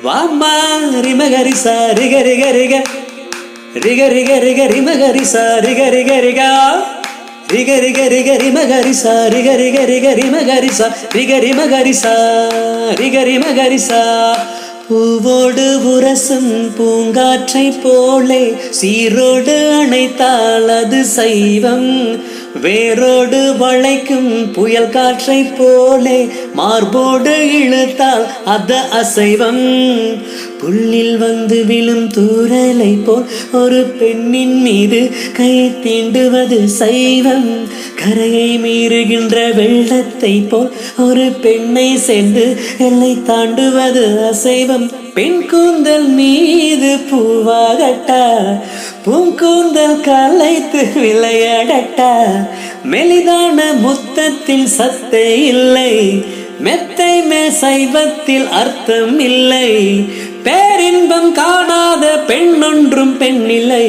வாமா ரிமகரிசா ரிக ரிக ரிக ரிக ரிக ரிக ரிமகரிசா ரிக ரிக ரிகா ரிக ரிக ரிக ரிமகரிசா ரிக ரிக ரிக ரிமகரிசா ரிக ரிமகரிசா ரிக ரிமகரிசா பூவோடு உரசும் பூங்காற்றை போலே சீரோடு அணைத்தால் அது சைவம், வேரோடு வளைக்கும் புயல் காற்றை போலே மார்போடு இழுத்தால் அது அசைவம். புல்லில் வந்து விழும் தூரலை போல் ஒரு பெண்ணின் மீது கை தீண்டுவது சைவம், கரையை மீறுகின்ற வெள்ளத்தை போல் ஒரு பெண்ணை சென்று எல்லை தாண்டுவது அசைவம். பெண் கூந்தல் மீது பூவாகட்டா, பூங்கூந்தல் கலைத்து விளையாடட்டா, மெலிதான முத்தத்தில் சத்தை இல்லை, மெத்தை மே சைவத்தில் அர்த்தம் இல்லை, பேரின்பம் காணாத பெண்ணொன்றும் பெண்ணில்லை.